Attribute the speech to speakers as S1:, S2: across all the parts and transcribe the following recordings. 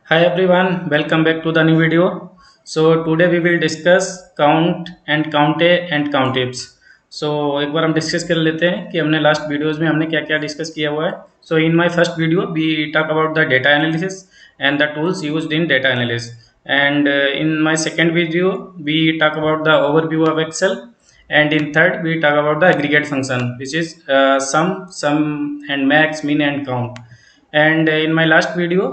S1: Hi everyone, welcome back to the new video. So today we will discuss count and count A and count ifs. So एक बार हम discuss कर लेते हैं कि हमने last videos में हमने क्या क्या डिस्कस किया हुआ है. So in my first video we talk about the data analysis and the tools used in data analysis. And in my second video we talk about the overview of Excel. And in third we talk about the aggregate function, which is sum and max, min and count. And in my last video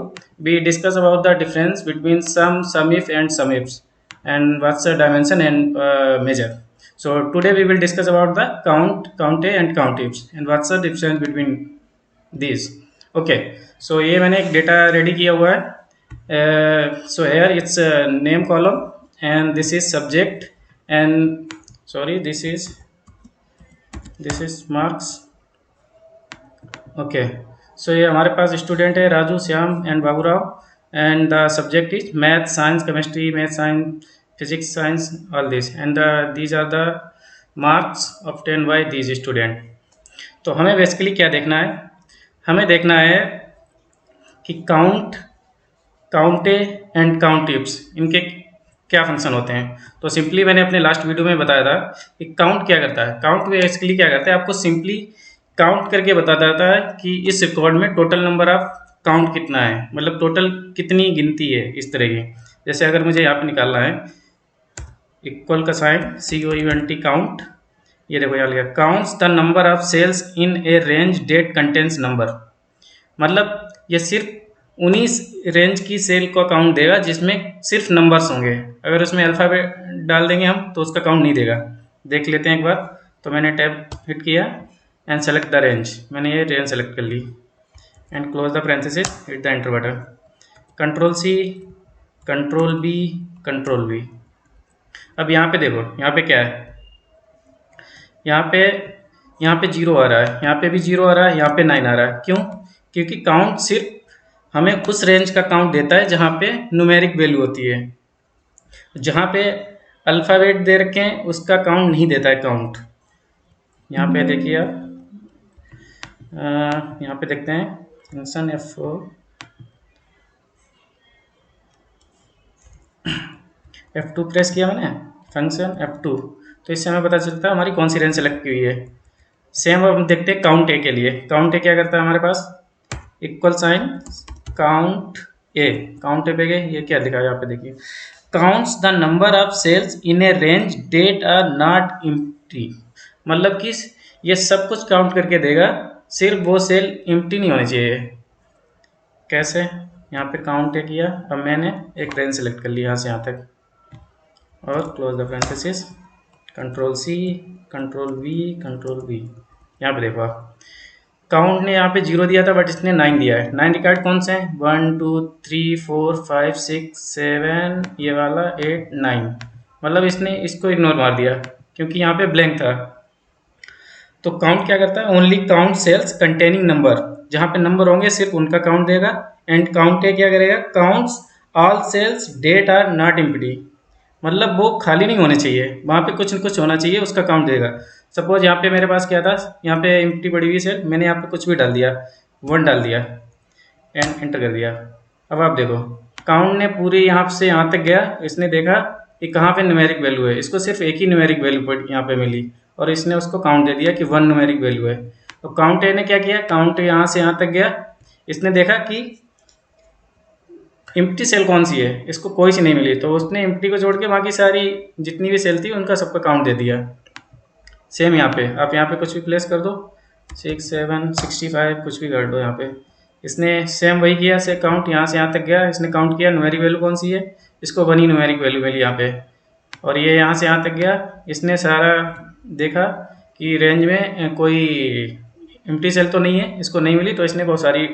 S1: we discuss about the difference between sum if and sum ifs, and what's the dimension and measure. So today we will discuss about the count A and count ifs and what's the difference between these. Okay, so ये मैंने एक data ready किया हुआ है. So here it's a name column and this is subject and sorry this is marks. Okay, so ये हमारे पास student है Raju, Shyam and Baburao. And the subject is math, science, chemistry, math, science, physics, science, all this. And these are the marks obtain by these student. तो हमें basically क्या देखना है? हमें देखना है कि count A and count tips, इनके क्या फंक्शन होते हैं. तो सिंपली मैंने अपने लास्ट वीडियो में बताया था कि काउंट क्या करता है. काउंट बेसिकली क्या करता है, आपको सिंपली काउंट करके बताता रहता है कि इस रिकॉर्ड में टोटल नंबर ऑफ काउंट कितना है, मतलब टोटल कितनी गिनती है. इस तरह की, जैसे अगर मुझे यहाँ पे निकालना है इक्वल का साइन, COUNT काउंट. ये देखो यहाँ लिखा counts the number of cells in a range that contains number. मतलब ये सिर्फ उन्हीं रेंज की सेल का काउंट देगा जिसमें सिर्फ नंबर्स होंगे. अगर उसमें अल्फ़ाबेट डाल देंगे हम तो उसका काउंट नहीं देगा. देख लेते हैं एक बार. तो मैंने टैब हिट किया एंड सेलेक्ट द रेंज. मैंने ये रेंज सेलेक्ट कर ली and close the parenthesis, hit the enter button. Control C, control V, control V. अब यहाँ पे देखो, यहाँ पे क्या है, यहाँ पे 0 आ रहा है, यहाँ पे भी 0 आ रहा है, यहाँ पे 9 आ रहा है. क्यों? क्योंकि काउंट सिर्फ हमें उस रेंज का काउंट देता है जहाँ पे न्यूमेरिक वैल्यू होती है. जहाँ पे अल्फ़ाबेट दे रखे हैं उसका काउंट नहीं देता है काउंट. यहाँ पे देखिए आप, यहाँ पे देखते हैं फंक्शन F2 प्रेस किया मैंने, फंक्शन F2. तो इससे हमें पता चलता है हमारी कौन सी रेंज सेलेक्ट की हुई है. सेम अब हम देखते हैं काउंट ए के लिए. काउंट ए क्या करता है हमारे पास, इक्वल साइन काउंट ए पे गए. ये क्या लिखा है यहाँ पे देखिए, counts the number of cells in a range that are not empty. मतलब कि ये सब कुछ काउंट करके देगा, सिर्फ वो सेल एम्प्टी नहीं होनी चाहिए. कैसे? यहाँ पे काउंट ए किया, अब मैंने एक रेंज सेलेक्ट कर ली यहाँ से यहाँ तक और close the parenthesis, control-C, control V, कंट्रोल-V. यहाँ पे देखो आप, काउंट ने यहाँ पे 0 दिया था बट इसने 9 दिया है. 9 रिकॉर्ड कौन से हैं? 1 2 3 4 5 6 7, ये वाला 8 9. मतलब इसने इसको इग्नोर मार दिया क्योंकि यहाँ पे ब्लैंक था. तो काउंट क्या करता है, only count cells containing number. जहाँ पे नंबर होंगे सिर्फ उनका काउंट देगा. एंड काउंट ए क्या करेगा, counts all cells that are not empty. मतलब वो खाली नहीं होने चाहिए, वहाँ पे कुछ न कुछ होना चाहिए, उसका काउंट देगा. सपोज यहाँ पे मेरे पास क्या था, यहाँ पे एम्प्टी पड़ी हुई सेल, मैंने यहाँ पे कुछ भी डाल दिया, 1 डाल दिया एंड एंटर कर दिया. अब आप देखो, काउंट ने पूरे यहाँ से यहाँ तक गया, इसने देखा कि कहाँ पे न्यूमेरिक वैल्यू है. इसको सिर्फ एक ही न्यूमेरिक वैल्यू यहाँ पे मिली और इसने उसको काउंट दे दिया कि 1 न्यूमेरिक वैल्यू है. तो काउंट ए ने क्या किया, काउंट यहाँ से यहाँ तक गया, इसने देखा कि एम्प्टी सेल कौन सी है, इसको कोई सी नहीं मिली, तो उसने एम्प्टी को जोड़ के बाकी सारी जितनी भी सेल थी उनका सबका काउंट दे दिया. सेम यहाँ पे आप यहाँ पे कुछ भी प्लेस कर दो, 6 7 65 कुछ भी कर दो. यहाँ पे इसने सेम वही किया, से काउंट यहाँ से यहाँ तक गया, इसने काउंट किया न्यूमेरिक वैल्यू कौन सी है, इसको 1 ही न्यूमेरिक वैल्यू मिली यहाँ पे. और ये यहाँ से यहाँ तक गया, इसने सारा देखा कि रेंज में कोई एम्प्टी सेल तो नहीं है, इसको नहीं मिली, तो इसने बहुत सारी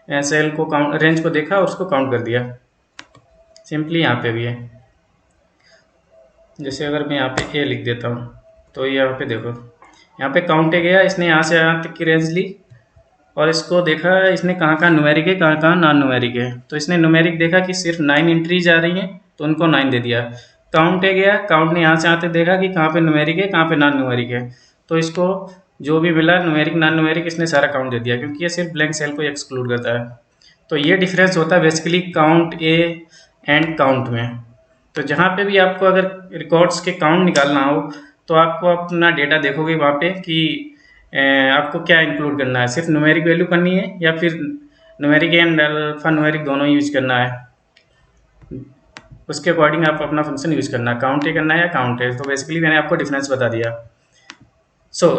S1: सेल को काउंट, रेंज को देखा और उसको काउंट कर दिया. सिंपली यहाँ पे भी है. जैसे अगर मैं यहाँ पे ए लिख देता हूँ तो यहाँ पे देखो, यहाँ पे काउंट ए गया, इसने यहाँ से यहाँ तक की रेंज ली और इसको देखा इसने कहाँ कहाँ न्यूमेरिक है, कहाँ कहाँ नॉन न्यूमेरिक है. तो इसने न्यूमेरिक देखा कि सिर्फ 9 एंट्रीज आ रही हैं तो उनको 9 दे दिया. काउंट ए गया, काउंट ने यहाँ से यहाँ तक देखा कि कहाँ पे न्यूमेरिक है, कहाँ पे नॉन न्यूमेरिक है, तो इसको जो भी मिला न्यूमेरिक नॉन न्यूमेरिक इसने सारा काउंट दे दिया, क्योंकि ये सिर्फ ब्लैंक सेल को एक्सक्लूड करता है. तो ये डिफरेंस होता है basically count A and count में। तो जहाँ पे भी आपको अगर रिकॉर्ड्स के काउंट निकालना हो तो आपको अपना डेटा देखोगे वहाँ पे कि आपको क्या इंक्लूड करना है, सिर्फ न्यूमेरिक वैल्यू करनी है या फिर न्यूमेरिक एंड अल्फा न्यूमेरिक दोनों यूज करना है। उसके अकॉर्डिंग आप अपना फंक्शन यूज करना है, काउंट ए करना है या काउंट ए। तो बेसिकली मैंने आपको डिफरेंस बता दिया।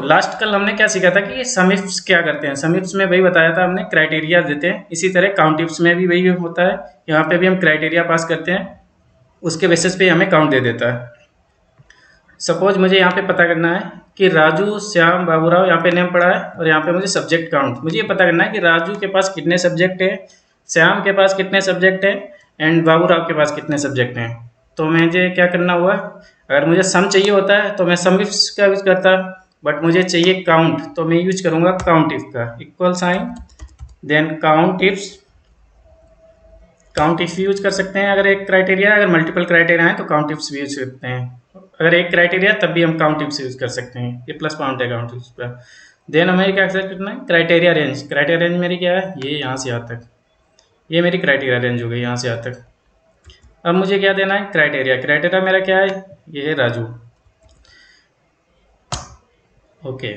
S1: लास्ट कल हमने क्या सीखा था कि ये सम इफ्स क्या करते हैं। सम इफ्स में वही बताया था हमने, क्राइटेरिया देते हैं। इसी तरह काउंट इफ्स में भी वही होता है, यहाँ पे भी हम क्राइटेरिया पास करते हैं, उसके बेसिस पे हमें काउंट दे देता है। सपोज मुझे यहाँ पे पता करना है कि राजू, श्याम, बाबूराव, यहाँ पे नेम पड़ा है और यहाँ पे मुझे सब्जेक्ट काउंट। मुझे ये पता करना है कि राजू के पास कितने सब्जेक्ट है, श्याम के पास कितने सब्जेक्ट हैं एंड बाबूराव के पास कितने सब्जेक्ट हैं। तो मुझे क्या करना हुआ, अगर मुझे सम चाहिए होता है तो मैं सम इफ्स का यूज करता, बट मुझे चाहिए काउंट तो मैं यूज करूँगा काउंट इफ का, equal sign then count ifs. Count if use कर सकते हैं अगर एक क्राइटेरिया, अगर मल्टीपल क्राइटेरिया है तो काउंट इफ्स भी यूज करते हैं। अगर एक क्राइटेरिया तब भी हम काउंट इफ्स यूज कर सकते हैं, ये प्लस पॉइंट है काउंट इफ्स पर। देन हमें क्या करना है, क्राइटेरिया रेंज। क्राइटेरिया रेंज मेरी क्या है, ये यहाँ से यहाँ तक, ये मेरी क्राइटेरिया रेंज हो गई यहाँ से यहाँ तक। अब मुझे क्या देना है, क्राइटेरिया। क्राइटेरिया मेरा क्या है, ये है Raju. Okay,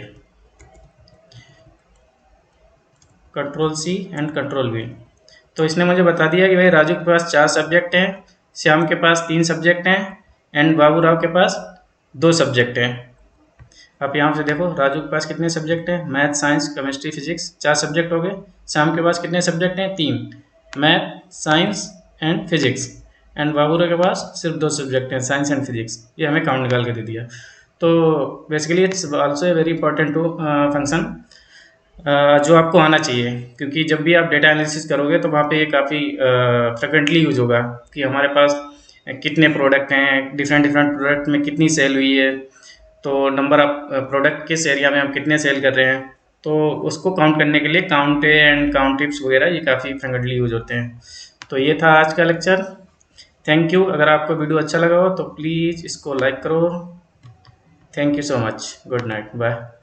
S1: control C and control V. तो इसने मुझे बता दिया कि भाई राजू के पास 4 सब्जेक्ट हैं, श्याम के पास 3 सब्जेक्ट हैं एंड बाबूराव के पास 2 सब्जेक्ट हैं। आप यहाँ से देखो राजू के पास कितने सब्जेक्ट हैं, math, science, chemistry, physics, 4 subject हो गए। श्याम के पास कितने सब्जेक्ट हैं, 3, math, science and physics. And Baburao के पास सिर्फ 2 सब्जेक्ट हैं, साइंस एंड फिजिक्स। ये हमें काउंट निकाल के दे दिया। तो basically it's also a very important two function जो आपको आना चाहिए, क्योंकि जब भी आप डेटा एनालिसिस करोगे तो वहाँ पे ये काफ़ी फ्रिक्वेंटली यूज होगा कि हमारे पास कितने प्रोडक्ट हैं, डिफरेंट डिफरेंट प्रोडक्ट में कितनी सेल हुई है, तो नंबर ऑफ प्रोडक्ट किस एरिया में हम कितने सेल कर रहे हैं, तो उसको काउंट करने के लिए काउंट एंड काउंट टिप्स वगैरह ये काफ़ी फ्रिक्वेंटली यूज होते हैं। तो ये था आज का लेक्चर। Thank you. अगर आपको वीडियो अच्छा लगा हो तो प्लीज़ इसको लाइक करो। Thank you so much. Good night, bye.